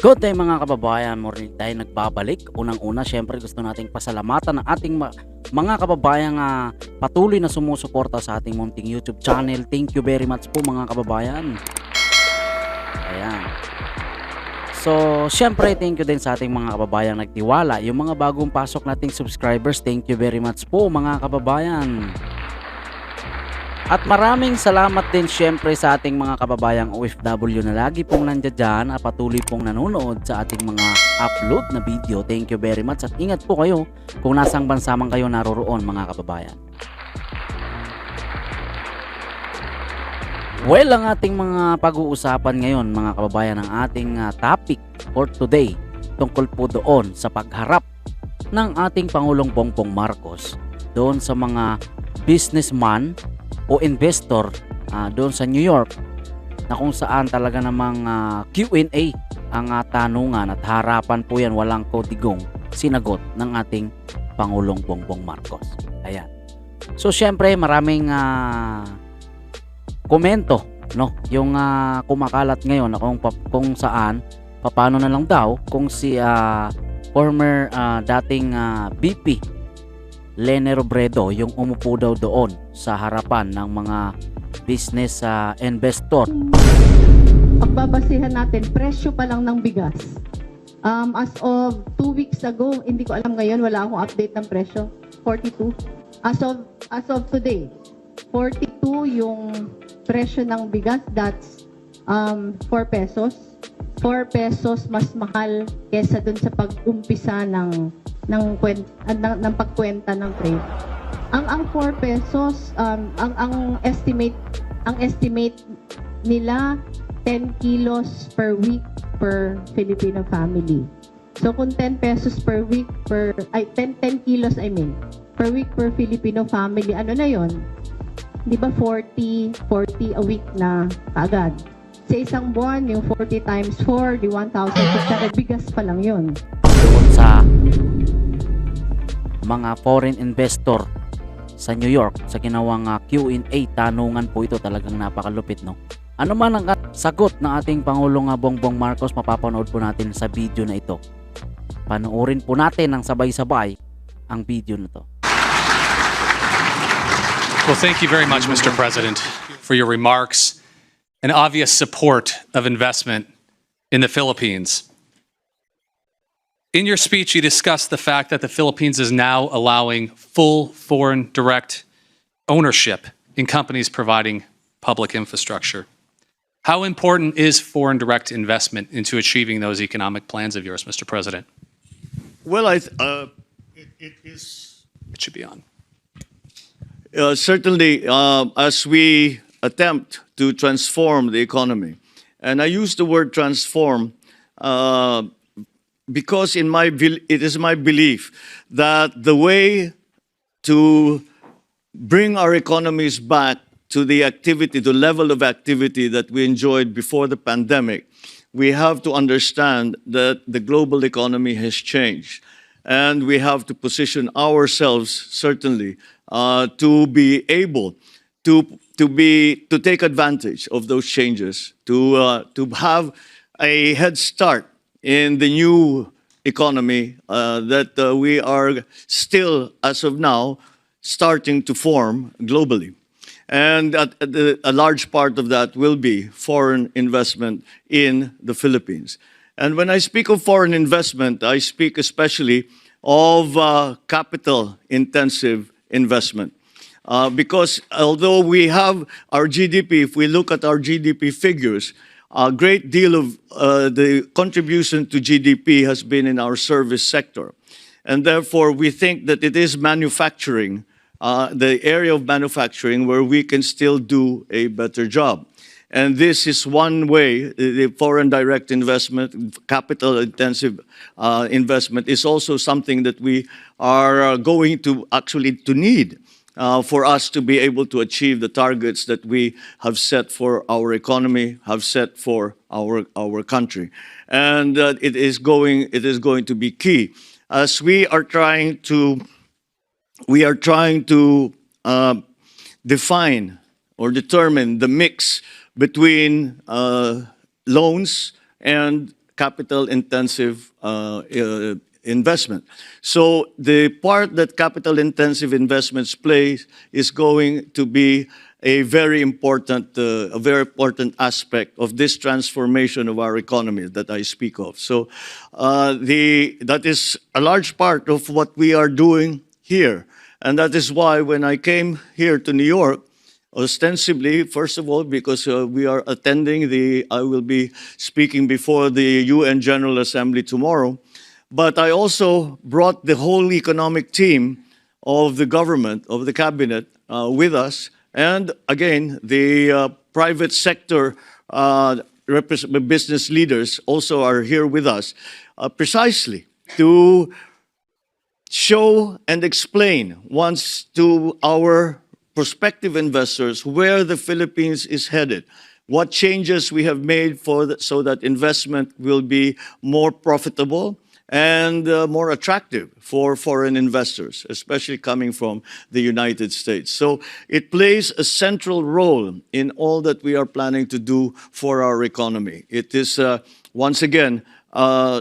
Good day mga kababayan, muli tayo nagbabalik. Unang-una, syempre gusto nating pasalamatan ang ating mga kababayang patuloy na sumusuporta sa ating munting YouTube channel. Thank you very much po mga kababayan. Ayan. So, syempre thank you din sa ating mga kababayang nagtiwala. Yung mga bagong pasok nating subscribers, thank you very much po mga kababayan. At maraming salamat din syempre sa ating mga kababayang OFW na lagi pong nandiyan dyan at patuloy pong nanonood sa ating mga upload na video. Thank you very much at ingat po kayo kung nasang bansa man kayo naroroon mga kababayan. Well, ang ating mga pag-uusapan ngayon mga kababayan, ang ating topic for today tungkol po doon sa pagharap ng ating Pangulong Bongbong Marcos doon sa mga businessman o investor doon sa New York na kung saan talaga namang Q&A ang tanungan at harapan po yan, walang kodigong sinagot ng ating Pangulong Bongbong Marcos. Ayan. So syempre maraming komento, no, yung kumakalat ngayon na kung saan paano na lang daw kung si former dating VP Lene Robredo yung umupo daw doon sa harapan ng mga business investor. Pagbabasihan natin, presyo pa lang ng bigas. As of 2 weeks ago, hindi ko alam ngayon, wala akong update ng presyo, 42. As of today, 42 yung presyo ng bigas, that's 4 pesos. 4 pesos mas mahal kesa dun sa pag-umpisa ng pagkwenta ng trade. Ang 4 pesos, ang estimate nila 10 kilos per week per Filipino family. So kung 10 pesos per week 10 kilos per week per Filipino family, ano na yon? Di ba 40 a week na kaagad? Sa isang buwan, yung 40 times 4, di 1,600 bigas pa lang yun. Doon sa mga foreign investor sa New York sa ginawang Q&A tanungan po ito, talagang napakalupit, no? Ano man ang sagot ng ating Pangulong Bongbong Marcos, mapapanood po natin sa video na ito. Panoorin po natin ng sabay-sabay ang video na to. Well, thank you very much, Mr. President, for your remarks and obvious support of investment in the Philippines. In your speech, you discussed the fact that the Philippines is now allowing full foreign direct ownership in companies providing public infrastructure. How important is foreign direct investment into achieving those economic plans of yours, Mr. President? Well, it is. It should be on. Certainly, as we attempt to transform the economy, and I use the word transform because it is my belief that the way to bring our economies back to the level of activity that we enjoyed before the pandemic, we have to understand that the global economy has changed. And we have to position ourselves, certainly, to be able to take advantage of those changes, to have a head start in the new economy that we are still, as of now, starting to form globally. And a large part of that will be foreign investment in the Philippines. And when I speak of foreign investment, I speak especially of capital-intensive investment. Because although we have our GDP, if we look at our GDP figures, a great deal of the contribution to GDP has been in our service sector. And therefore, we think that it is manufacturing, the area of manufacturing where we can still do a better job. And this is one way, the foreign direct investment, capital-intensive investment is also something that we are going to actually need for us to be able to achieve the targets that we have set for our economy, have set for our country. And it is going to be key. As we are trying to define or determine the mix between loans and capital-intensive investment. So the part that capital-intensive investments play is going to be a very important aspect of this transformation of our economy that I speak of. So that is a large part of what we are doing here. And that is why when I came here to New York, ostensibly, first of all, because we are attending I will be speaking before the UN General Assembly tomorrow, but I also brought the whole economic team of the government, of the cabinet, with us. And again, the private sector business leaders also are here with us, precisely to show and explain once to our prospective investors where the Philippines is headed, what changes we have made so that investment will be more profitable and more attractive for foreign investors, especially coming from the United States. So it plays a central role in all that we are planning to do for our economy. It is, once again,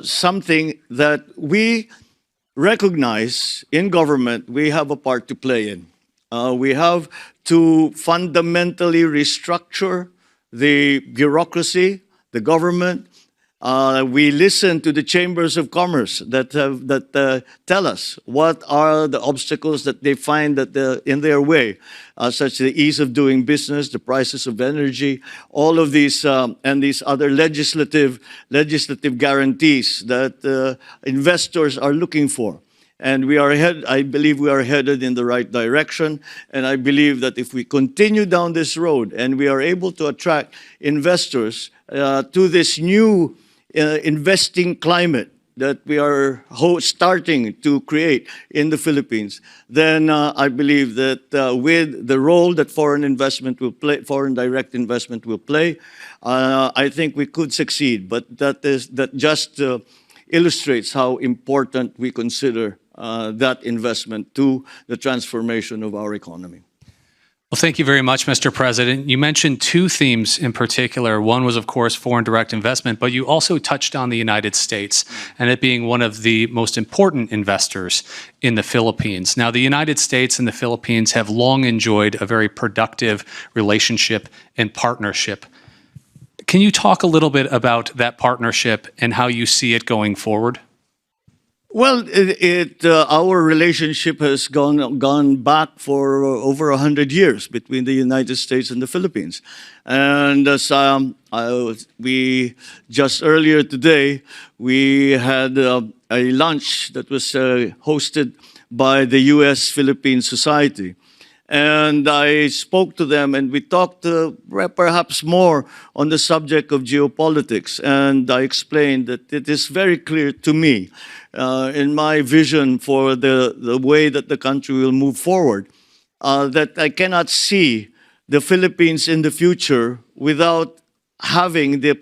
something that we recognize in government we have a part to play in. We have to fundamentally restructure the bureaucracy, the government. We listen to the chambers of commerce that tell us what are the obstacles that they find in their way, such as the ease of doing business, the prices of energy, all of these and these other legislative guarantees that investors are looking for. And I believe we are headed in the right direction. And I believe that if we continue down this road and we are able to attract investors to this new investing climate that we are starting to create in the Philippines, then I believe that with the role that foreign direct investment will play, I think we could succeed. But that just illustrates how important we consider that investment to the transformation of our economy. Well, thank you very much, Mr. President. You mentioned two themes in particular. One was, of course, foreign direct investment, but you also touched on the United States and it being one of the most important investors in the Philippines. Now, the United States and the Philippines have long enjoyed a very productive relationship and partnership. Can you talk a little bit about that partnership and how you see it going forward? Well, our relationship has gone back for over 100 years between the United States and the Philippines. And as we just earlier today, we had a lunch that was hosted by the U.S.-Philippine Society. And I spoke to them and we talked perhaps more on the subject of geopolitics. And I explained that it is very clear to me in my vision for the way that the country will move forward, that I cannot see the Philippines in the future without having the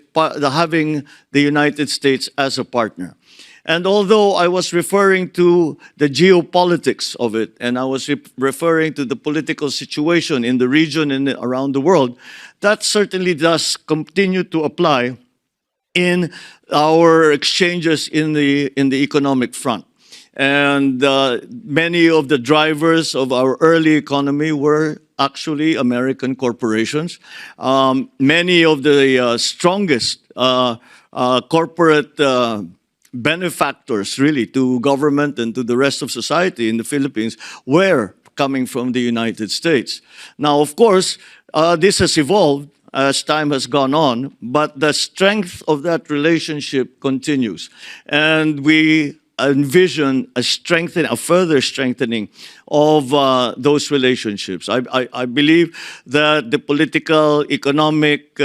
United States as a partner. And although I was referring to the geopolitics of it, and I was referring to the political situation in the region and around the world, that certainly does continue to apply in our exchanges in the economic front. And many of the drivers of our early economy were actually American corporations. Many of the strongest corporate benefactors, really, to government and to the rest of society in the Philippines were coming from the United States. Now, of course, this has evolved as time has gone on, but the strength of that relationship continues. And we envision a further strengthening of those relationships. I believe that the political, economic,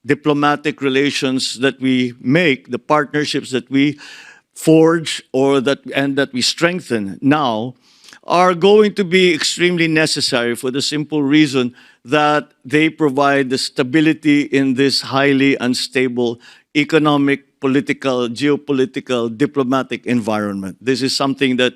diplomatic relations that we make, the partnerships that we forge and that we strengthen now, are going to be extremely necessary for the simple reason that they provide the stability in this highly unstable economic, political, geopolitical, diplomatic environment. This is something that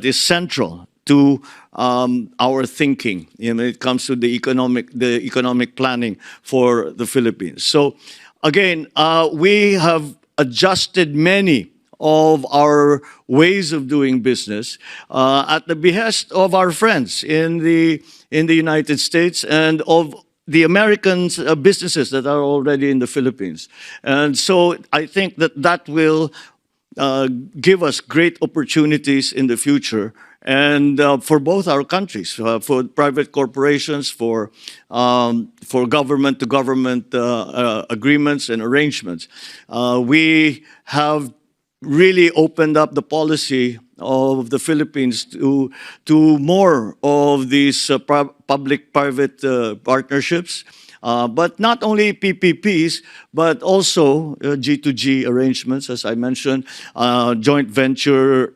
is central to our thinking when it comes to the economic planning for the Philippines. So again, we have adjusted many of our ways of doing business at the behest of our friends in the United States and of the American businesses that are already in the Philippines. And so I think that that will give us great opportunities in the future, and for both our countries, for private corporations, for government-to-government agreements and arrangements. We have really opened up the policy of the Philippines to more of these public-private partnerships. But not only PPPs, but also G2G arrangements, as I mentioned, joint venture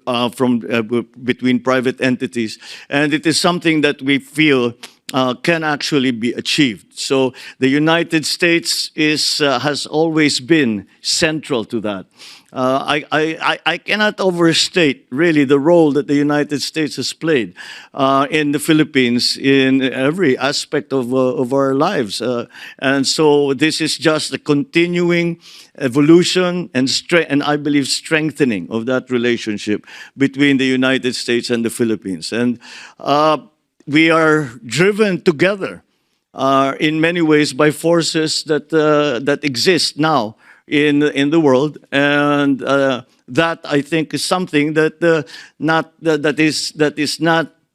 between private entities. And it is something that we feel can actually be achieved. So the United States has always been central to that. I cannot overstate really the role that the United States has played in the Philippines in every aspect of our lives. And so this is just a continuing evolution and I believe strengthening of that relationship between the United States and the Philippines. And we are driven together in many ways by forces that exist now in the world, and that I think is something that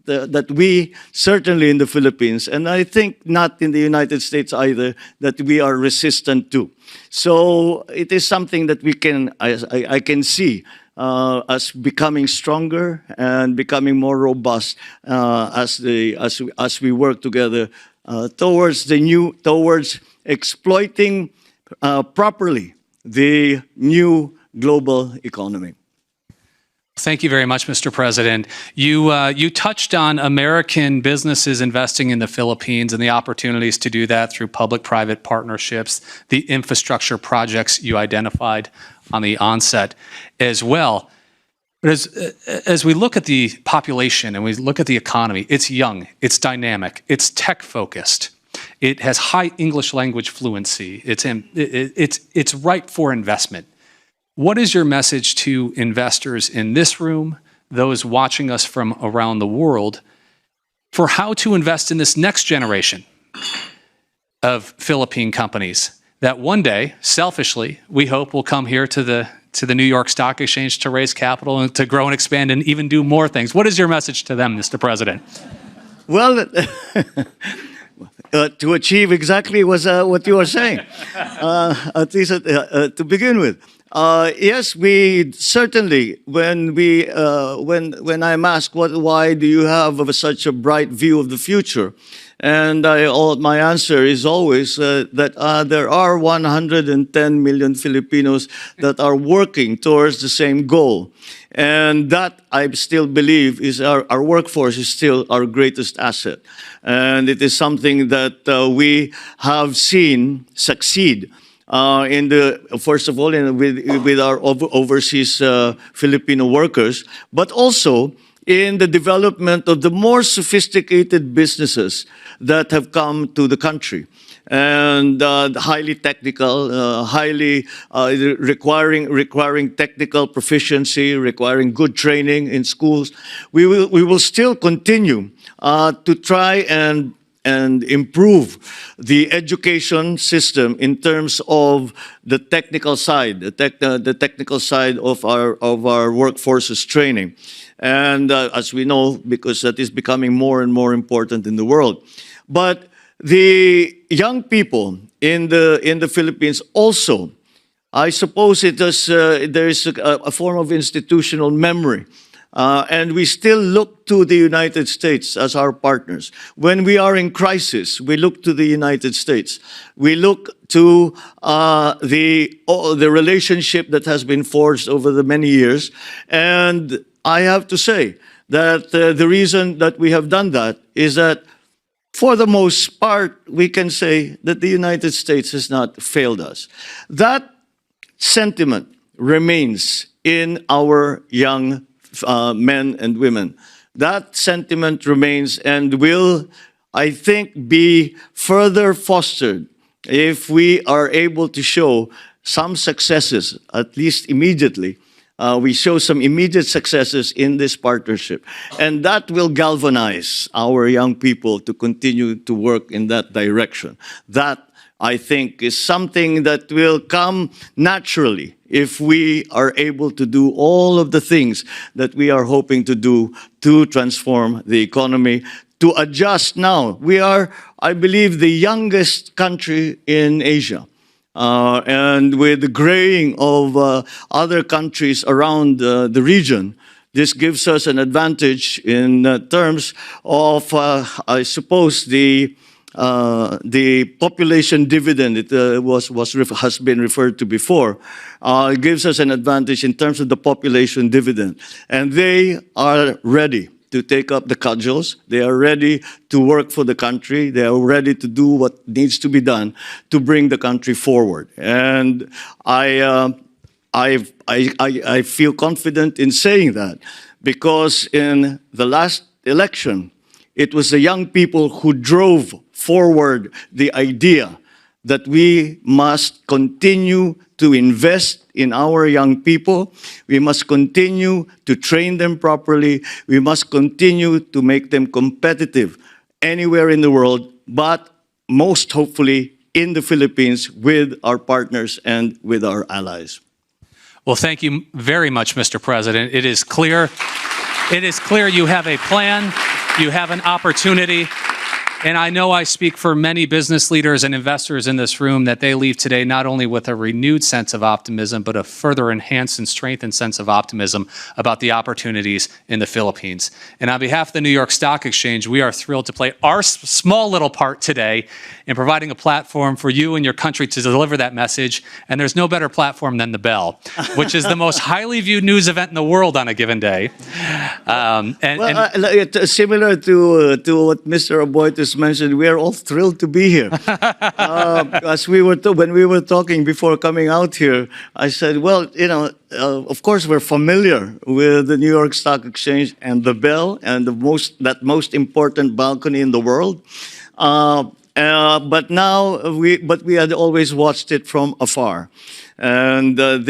that we certainly in the Philippines, and I think not in the United States either, that we are resistant to. So it is something that we can I can see us becoming stronger and becoming more robust as we work together towards exploiting properly the new global economy. Thank you very much, Mr. President. You touched on American businesses investing in the Philippines and the opportunities to do that through public-private partnerships, the infrastructure projects you identified on the onset as well. But as we look at the population and we look at the economy, it's young, it's dynamic, it's tech-focused. It has high English language fluency. It's ripe for investment. What is your message to investors in this room, those watching us from around the world, for how to invest in this next generation of Philippine companies that one day, selfishly, we hope will come here to the New York Stock Exchange to raise capital and to grow and expand and even do more things? What is your message to them, Mr. President? Well, to achieve exactly what you were saying, at least to begin with. Yes, we certainly, when I'm asked why do you have such a bright view of the future, and my answer is always that there are 110 million Filipinos that are working towards the same goal. And that, I still believe, is our workforce is still our greatest asset. And it is something that we have seen succeed first of all, with our overseas Filipino workers, but also in the development of the more sophisticated businesses that have come to the country. And highly technical, highly requiring technical proficiency, requiring good training in schools. We will still continue to try and improve the education system in terms of the technical side, the technical side of our workforce's training. And as we know, because that is becoming more and more important in the world. But the young people in the Philippines also, I suppose there is a form of institutional memory. And we still look to the United States as our partners. When we are in crisis, we look to the United States. We look to the relationship that has been forged over the many years. And I have to say that the reason that we have done that is that for the most part, we can say that the United States has not failed us. That sentiment remains in our young men and women. That sentiment remains and will, I think, be further fostered if we are able to show some successes, at least immediately. We show some immediate successes in this partnership. And that will galvanize our young people to continue to work in that direction. That, I think, is something that will come naturally if we are able to do all of the things that we are hoping to do to transform the economy, to adjust now. We are, I believe, the youngest country in Asia. And with the graying of other countries around the region, this gives us an advantage in terms of, I suppose, the population dividend. It has been referred to before. It gives us an advantage in terms of the population dividend, and they are ready to take up the cudgels. They are ready to work for the country. They are ready to do what needs to be done to bring the country forward. And I feel confident in saying that because in the last election, it was the young people who drove forward the idea that we must continue to invest in our young people. We must continue to train them properly. We must continue to make them competitive anywhere in the world, but most hopefully in the Philippines with our partners and with our allies. Well, thank you very much, Mr. President. It is clear you have a plan, you have an opportunity. And I know I speak for many business leaders and investors in this room that they leave today not only with a renewed sense of optimism, but a further enhanced and strengthened sense of optimism about the opportunities in the Philippines. And on behalf of the New York Stock Exchange, we are thrilled to play our small little part today in providing a platform for you and your country to deliver that message. And there's no better platform than the Bell, which is the most highly viewed news event in the world on a given day. Similar to what Mr. Aboitis mentioned, we are all thrilled to be here. As when we were talking before coming out here, I said, well, of course we're familiar with the New York Stock Exchange and the Bell and that most important balcony in the world. But we had always watched it from afar. And have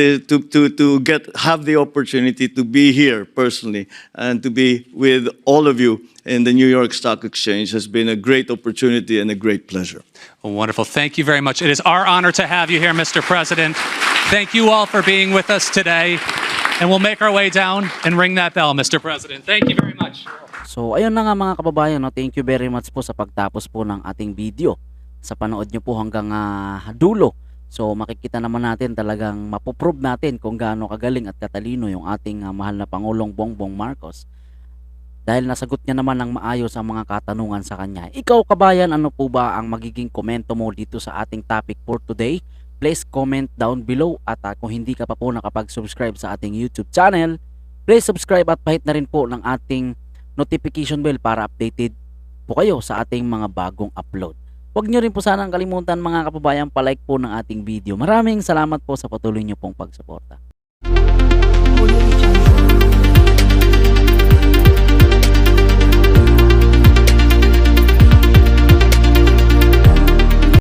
the opportunity to be here personally and to be with all of you in the New York Stock Exchange has been a great opportunity and a great pleasure. Well, wonderful. Thank you very much. It is our honor to have you here, Mr. President. Thank you all for being with us today. And we'll make our way down and ring that bell, Mr. President. Thank you very much. So ayun na nga mga kababayan, no? Thank you very much po sa pagtapos po ng ating video. Sa panood nyo po hanggang dulo. So makikita naman natin, talagang mapoprove natin kung gaano kagaling at katalino yung ating mahal na Pangulong Bongbong Marcos. Dahil nasagot niya naman ng maayos ang mga katanungan sa kanya. Ikaw kabayan, ano po ba ang magiging komento mo dito sa ating topic for today? Please comment down below at kung hindi ka pa po nakapag-subscribe sa ating YouTube channel, please subscribe at pahit na rin po ng ating notification bell para updated po kayo sa ating mga bagong upload. Huwag nyo rin po sanang kalimutan mga kababayan, palike po ng ating video. Maraming salamat po sa patuloy nyo pong pagsuporta.